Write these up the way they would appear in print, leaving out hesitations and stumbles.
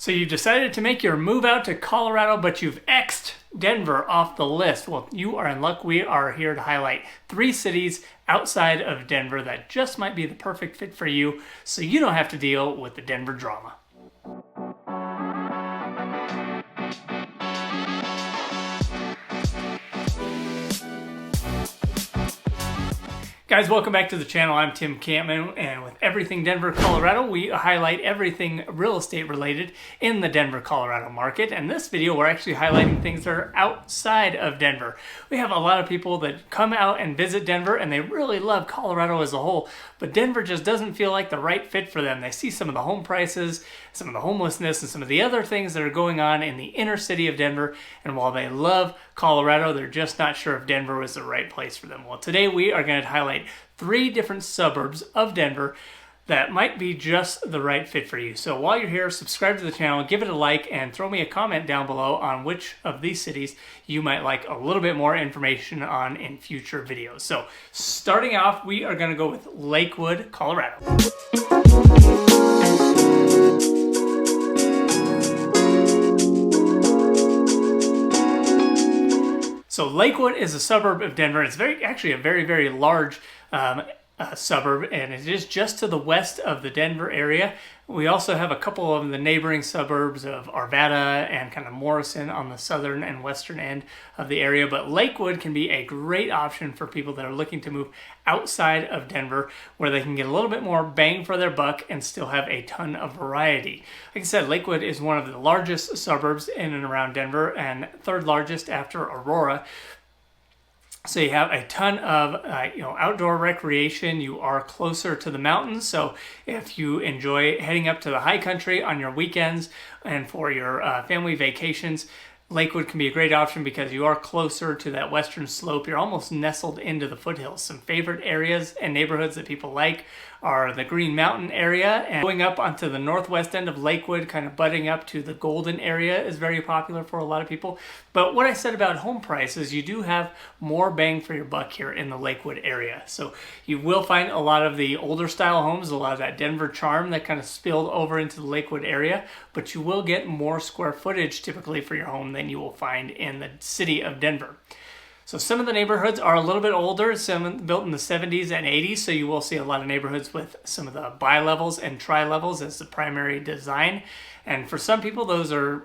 So you've decided to make your move out to Colorado, but you've X'd Denver off the list. Well, you are in luck. We are here to highlight 3 cities outside of Denver that just might be the perfect fit for you, so you don't have to deal with the Denver drama. Guys, welcome back to the channel. I'm Tim Kampmann, and with Everything Denver, Colorado, we highlight everything real estate related in the Denver, Colorado market. And this video, we're actually highlighting things that are outside of Denver. We have a lot of people that come out and visit Denver, and they really love Colorado as a whole, but Denver just doesn't feel like the right fit for them. They see some of the home prices, some of the homelessness, and some of the other things that are going on in the inner city of Denver. And while they love Colorado, they're just not sure if Denver was the right place for them. Well, today we are going to highlight 3 different suburbs of Denver that might be just the right fit for you. So while you're here, subscribe to the channel, give it a like, and throw me a comment down below on which of these cities you might like a little bit more information on in future videos. So starting off, we are going to go with Lakewood, Colorado. So Lakewood is a suburb of Denver. It's actually a very large suburb, and it is just to the west of the Denver area. We also have a couple of the neighboring suburbs of Arvada and kind of Morrison on the southern and western end of the area. But Lakewood can be a great option for people that are looking to move outside of Denver, where they can get a little bit more bang for their buck and still have a ton of variety. Like I said, Lakewood is one of the largest suburbs in and around Denver, and 3rd largest after Aurora. So you have a ton of outdoor recreation. You are closer to the mountains, so if you enjoy heading up to the high country on your weekends and for your family vacations, Lakewood can be a great option because you are closer to that western slope. You're almost nestled into the foothills. Some favorite areas and neighborhoods that people like are the Green Mountain area, and going up onto the northwest end of Lakewood, kind of butting up to the Golden area, is very popular for a lot of people. But what I said about home prices, you do have more bang for your buck here in the Lakewood area. So you will find a lot of the older style homes, a lot of that Denver charm that kind of spilled over into the Lakewood area, but you will get more square footage typically for your home than you will find in the city of Denver. So some of the neighborhoods are a little bit older, some built in the 70s and 80s, so you will see a lot of neighborhoods with some of the bi-levels and tri-levels as the primary design. And for some people, those are,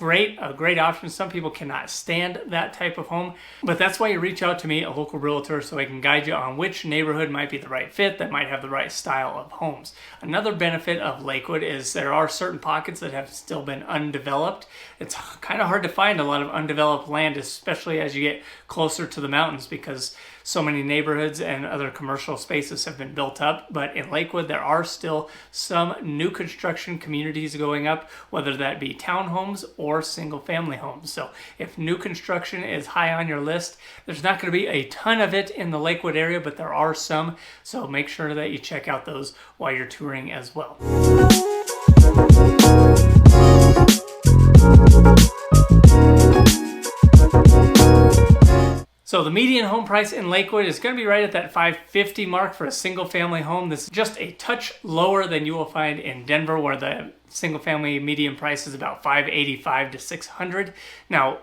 a great option. Some people cannot stand that type of home, but that's why you reach out to me, a local realtor, so I can guide you on which neighborhood might be the right fit, that might have the right style of homes. Another benefit of Lakewood is there are certain pockets that have still been undeveloped. It's kind of hard to find a lot of undeveloped land, especially as you get closer to the mountains, because so many neighborhoods and other commercial spaces have been built up. But in Lakewood, there are still some new construction communities going up, whether that be townhomes or single family homes. So if new construction is high on your list, there's not going to be a ton of it in the Lakewood area, but there are some. So make sure that you check out those while you're touring as well. So the median home price in Lakewood is going to be right at that $550 mark for a single family home. This is just a touch lower than you will find in Denver, where the single family median price is about $585 to $600. Now,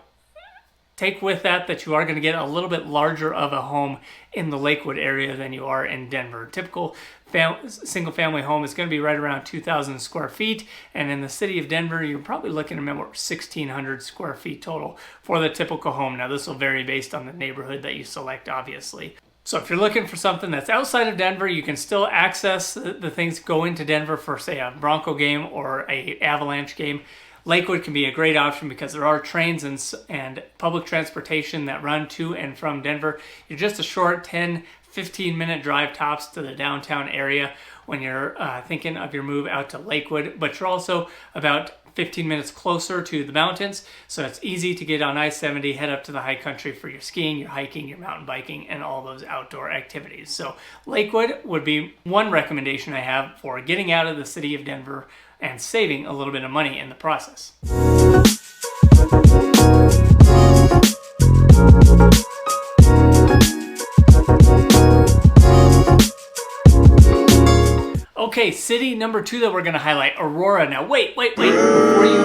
take with that you are going to get a little bit larger of a home in the Lakewood area than you are in Denver. Typical single family home is going to be right around 2,000 square feet, and in the city of Denver, you're probably looking at about 1,600 square feet total for the typical home. Now, this will vary based on the neighborhood that you select, obviously. So if you're looking for something that's outside of Denver, you can still access the things go into Denver for, say, a Bronco game or a Avalanche game. Lakewood can be a great option because there are trains and public transportation that run to and from Denver. You're just a short 10-15 minute drive tops to the downtown area when you're thinking of your move out to Lakewood, but you're also about 15 minutes closer to the mountains, so it's easy to get on I-70, head up to the high country for your skiing, your hiking, your mountain biking, and all those outdoor activities. So Lakewood would be one recommendation I have for getting out of the city of Denver and saving a little bit of money in the process. Okay, city number 2 that we're going to highlight, Aurora. Now, wait. Before you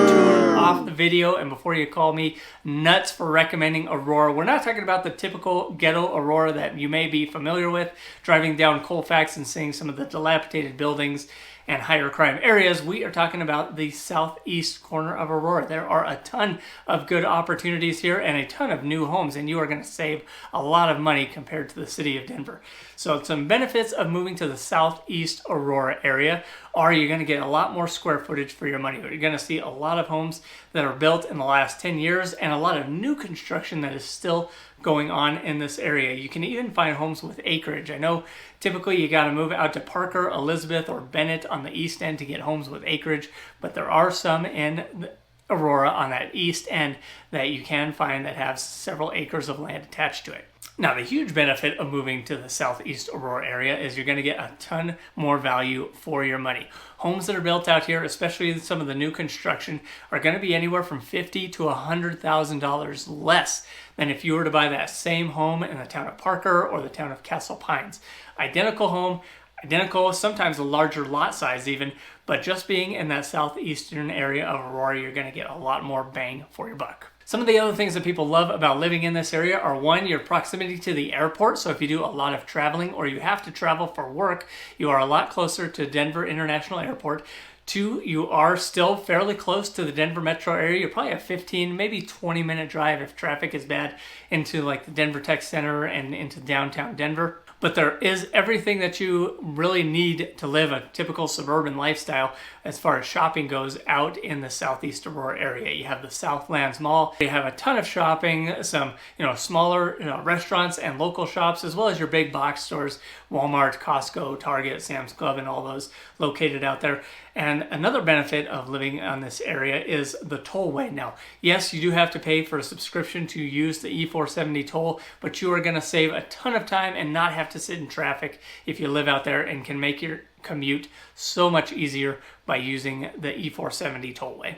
turn off the video and before you call me nuts for recommending Aurora, we're not talking about the typical ghetto Aurora that you may be familiar with, driving down Colfax and seeing some of the dilapidated buildings and higher crime areas. We are talking about the southeast corner of Aurora. There are a ton of good opportunities here and a ton of new homes, and you are going to save a lot of money compared to the city of Denver. So some benefits of moving to the southeast Aurora area are you're going to get a lot more square footage for your money. You're going to see a lot of homes that are built in the last 10 years and a lot of new construction that is still going on in this area. You can even find homes with acreage. I know typically you got to move out to Parker, Elizabeth, or Bennett on the east end to get homes with acreage, but there are some in Aurora on that east end that you can find that have several acres of land attached to it. Now, the huge benefit of moving to the southeast Aurora area is you're going to get a ton more value for your money. Homes that are built out here, especially some of the new construction, are going to be anywhere from $50,000 to $100,000 less than if you were to buy that same home in the town of Parker or the town of Castle Pines. Identical home, identical, sometimes a larger lot size even, but just being in that southeastern area of Aurora, you're going to get a lot more bang for your buck. Some of the other things that people love about living in this area are, one, your proximity to the airport. So if you do a lot of traveling or you have to travel for work, you are a lot closer to Denver International Airport. 2, you are still fairly close to the Denver metro area. You're probably a 15, maybe 20-minute drive if traffic is bad into like the Denver Tech Center and into downtown Denver. But there is everything that you really need to live a typical suburban lifestyle as far as shopping goes out in the southeast Aurora area. You have the Southlands Mall. You have a ton of shopping, some smaller restaurants and local shops, as well as your big box stores, Walmart, Costco, Target, Sam's Club, and all those located out there. And another benefit of living on this area is the tollway. Now, yes, you do have to pay for a subscription to use the E470 toll, but you are going to save a ton of time and not have to sit in traffic if you live out there, and can make your commute so much easier by using the E470 tollway.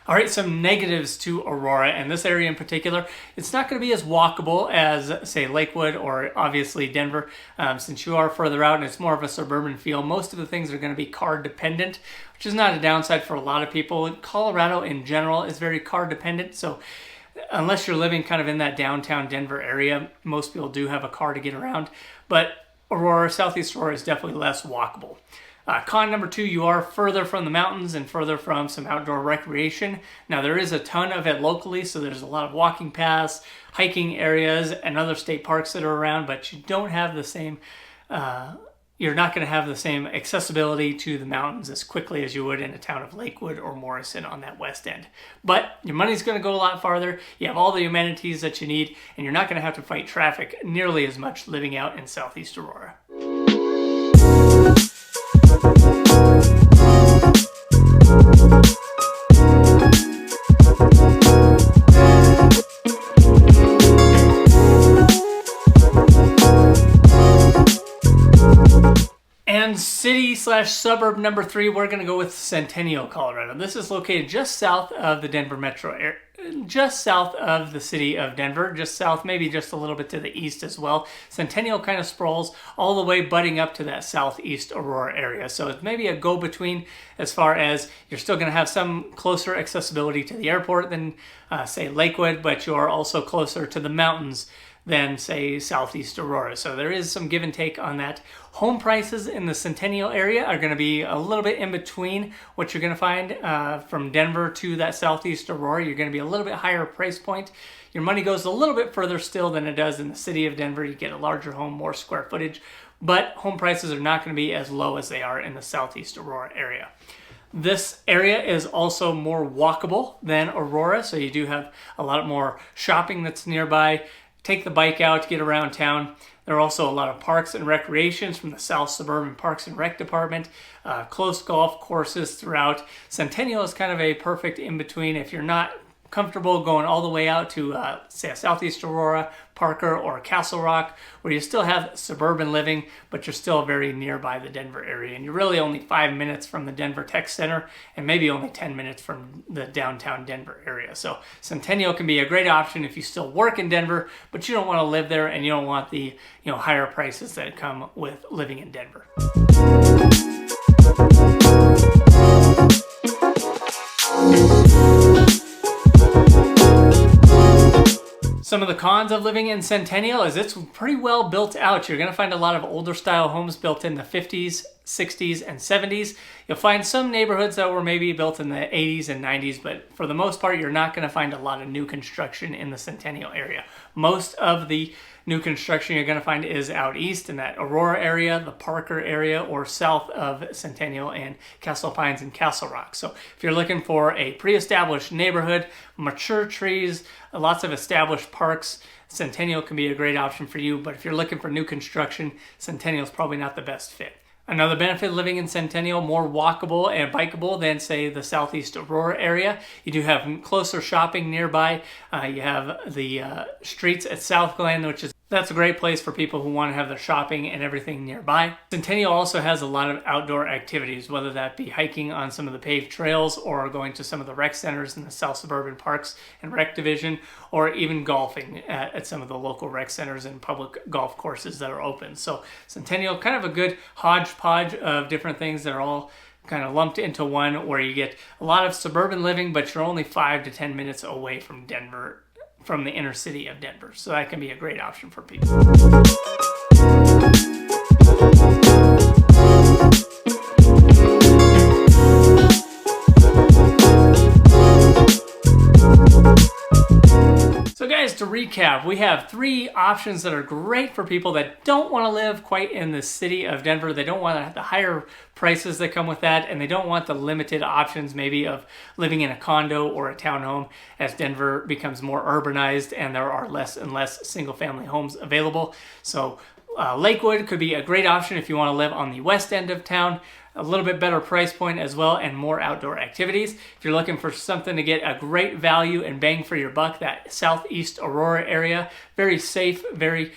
All right, some negatives to Aurora, and this area in particular, it's not going to be as walkable as, say, Lakewood or obviously Denver, since you are further out and it's more of a suburban feel. Most of the things are going to be car dependent, which is not a downside for a lot of people. Colorado in general is very car dependent, so unless you're living kind of in that downtown Denver area, most people do have a car to get around, but Aurora, southeast Aurora is definitely less walkable. Con number 2, you are further from the mountains and further from some outdoor recreation. Now, there is a ton of it locally, so there's a lot of walking paths, hiking areas, and other state parks that are around, but you don't have the same, you're not going to have the same accessibility to the mountains as quickly as you would in a town of Lakewood or Morrison on that west end. But your money's going to go a lot farther. You have all the amenities that you need, and you're not going to have to fight traffic nearly as much living out in southeast Aurora. And city/suburb number 3, we're going to go with Centennial, Colorado. This is located just south of the Denver metro area, just south of the city of Denver, just south, maybe just a little bit to the east as well. Centennial kind of sprawls all the way butting up to that southeast Aurora area. So it's maybe a go-between as far as you're still going to have some closer accessibility to the airport than, say, Lakewood, but you are also closer to the mountains than, say, southeast Aurora. So there is some give and take on that. Home prices in the Centennial area are going to be a little bit in between what you're going to find from Denver to that southeast Aurora. You're going to be a little bit higher price point. Your money goes a little bit further still than it does in the city of Denver. You get a larger home, more square footage, but home prices are not going to be as low as they are in the southeast Aurora area. This area is also more walkable than Aurora, so you do have a lot more shopping that's nearby. Take the bike out to get around town. There are also a lot of parks and recreations from the South Suburban Parks and Rec Department, close golf courses throughout. Centennial is kind of a perfect in-between if you're not comfortable going all the way out to say Southeast Aurora, Parker, or Castle Rock, where you still have suburban living, but you're still very nearby the Denver area. And you're really only 5 minutes from the Denver Tech Center and maybe only 10 minutes from the downtown Denver area. So Centennial can be a great option if you still work in Denver, but you don't want to live there and you don't want the higher prices that come with living in Denver. Some of the cons of living in Centennial is it's pretty well built out. You're going to find a lot of older style homes built in the 50s, 60s, and 70s. You'll find some neighborhoods that were maybe built in the 80s and 90s, but for the most part, you're not going to find a lot of new construction in the Centennial area. Most of the new construction you're going to find is out east in that Aurora area, the Parker area, or south of Centennial and Castle Pines and Castle Rock. So if you're looking for a pre-established neighborhood, mature trees, lots of established parks, Centennial can be a great option for you. But if you're looking for new construction, Centennial is probably not the best fit. Another benefit of living in Centennial, more walkable and bikeable than, say, the Southeast Aurora area. You do have closer shopping nearby. You have the streets at South Glen, that's a great place for people who want to have their shopping and everything nearby. Centennial also has a lot of outdoor activities, whether that be hiking on some of the paved trails or going to some of the rec centers in the South Suburban Parks and Rec Division, or even golfing at some of the local rec centers and public golf courses that are open. So Centennial, kind of a good hodgepodge of different things that are all kind of lumped into one, where you get a lot of suburban living, but you're only 5 to 10 minutes away from Denver, from the inner city of Denver. So that can be a great option for people. So guys, to recap, we have 3 options that are great for people that don't want to live quite in the city of Denver. They don't want the higher prices that come with that, and they don't want the limited options maybe of living in a condo or a townhome as Denver becomes more urbanized and there are less and less single-family homes available. So Lakewood could be a great option if you want to live on the west end of town. A little bit better price point as well, and more outdoor activities. If you're looking for something to get a great value and bang for your buck, that Southeast Aurora area, very safe, very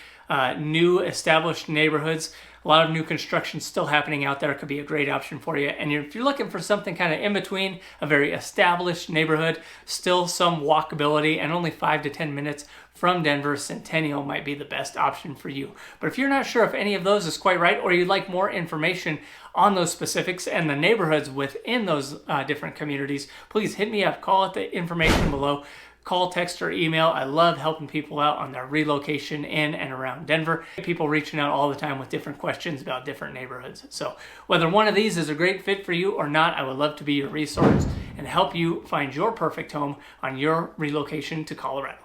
new established neighborhoods. A lot of new construction still happening out there, could be a great option for you. And if you're looking for something kind of in between, a very established neighborhood, still some walkability, and only 5 to 10 minutes from Denver, Centennial might be the best option for you. But if you're not sure if any of those is quite right, or you'd like more information on those specifics and the neighborhoods within those different communities, please hit me up. Call at the information below. Call, text, or email. I love helping people out on their relocation in and around Denver. People reaching out all the time with different questions about different neighborhoods. So whether one of these is a great fit for you or not, I would love to be your resource and help you find your perfect home on your relocation to Colorado.